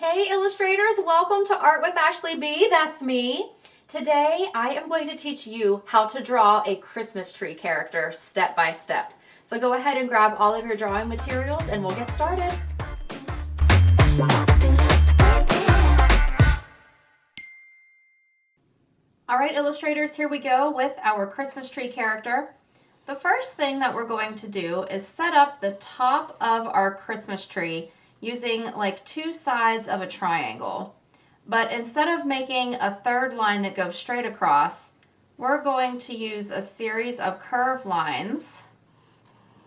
Hey illustrators, welcome to Art with Ashley B. That's me. Today I am going to teach you how to draw a Christmas tree character step by step. So go ahead and grab all of your drawing materials and we'll get started. All right, illustrators, here we go with our Christmas tree character. The first thing that we're going to do is set up the top of our Christmas tree using like two sides of a triangle. But instead of making a third line that goes straight across, we're going to use a series of curved lines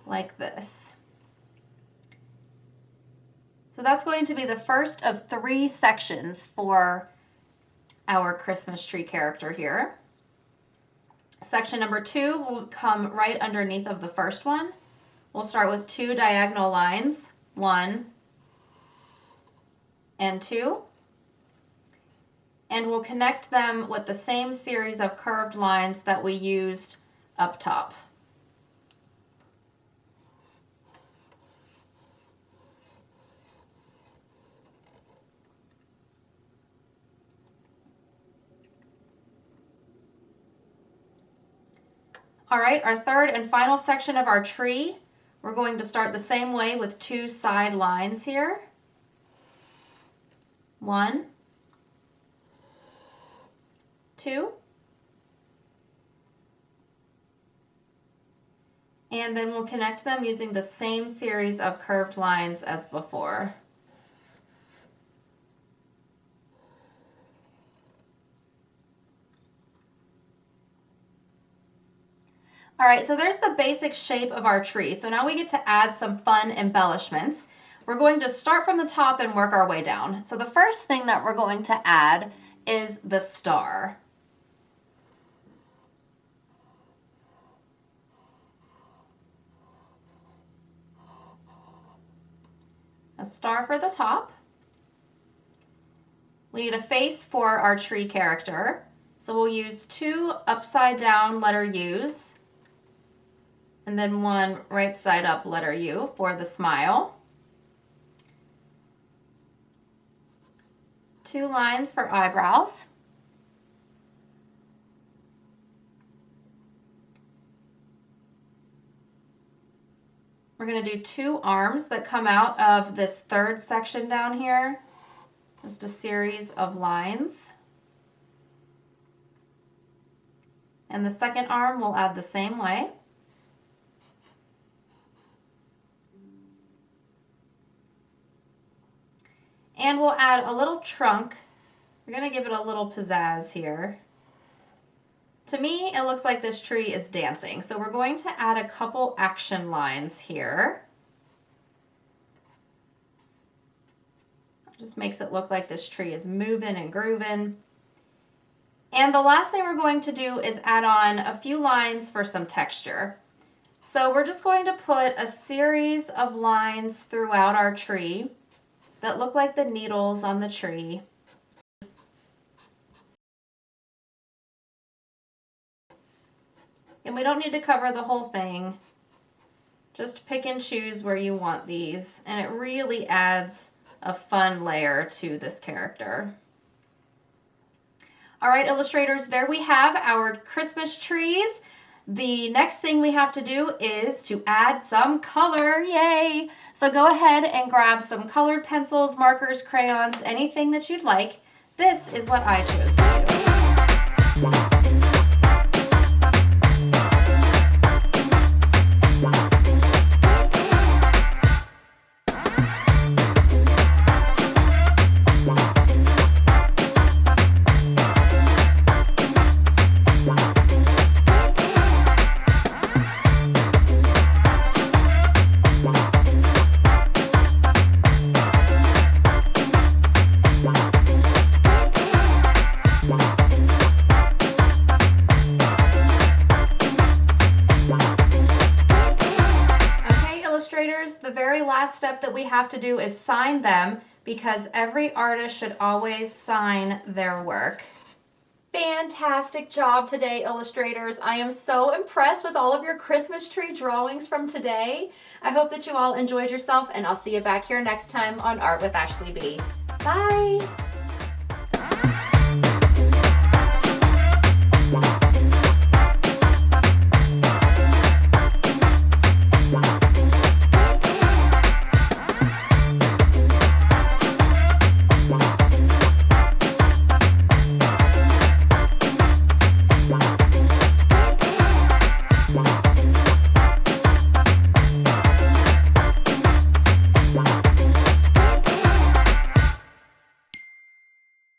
like this. So that's going to be the first of three sections for our Christmas tree character here. Section number 2 will come right underneath of the first one. We'll start with two diagonal lines, 1 and 2, and we'll connect them with the same series of curved lines that we used up top. All right, our third and final section of our tree, we're going to start the same way with two side lines here. 1, 2, and then we'll connect them using the same series of curved lines as before. All right, so there's the basic shape of our tree. So now we get to add some fun embellishments. We're going to start from the top and work our way down. So the first thing that we're going to add is the star. A star for the top. We need a face for our tree character. So we'll use two upside down letter U's and then one right side up letter U for the smile. Two lines for eyebrows. We're going to do two arms that come out of this third section down here. Just a series of lines. And the second arm we'll add the same way. And we'll add a little trunk. We're going to give it a little pizzazz here. To me, it looks like this tree is dancing. So we're going to add a couple action lines here. Just makes it look like this tree is moving and grooving. And the last thing we're going to do is add on a few lines for some texture. So we're just going to put a series of lines throughout our tree that look like the needles on the tree. And we don't need to cover the whole thing. Just pick and choose where you want these. And it really adds a fun layer to this character. All right, illustrators, there we have our Christmas trees. The next thing we have to do is to add some color. Yay! So go ahead and grab some colored pencils, markers, crayons, anything that you'd like. This is what I chose to do. The very last step that we have to do is sign them, because every artist should always sign their work. Fantastic job today, illustrators. I am so impressed with all of your Christmas tree drawings from today. I hope that you all enjoyed yourself, and I'll see you back here next time on Art with Ashley B. Bye.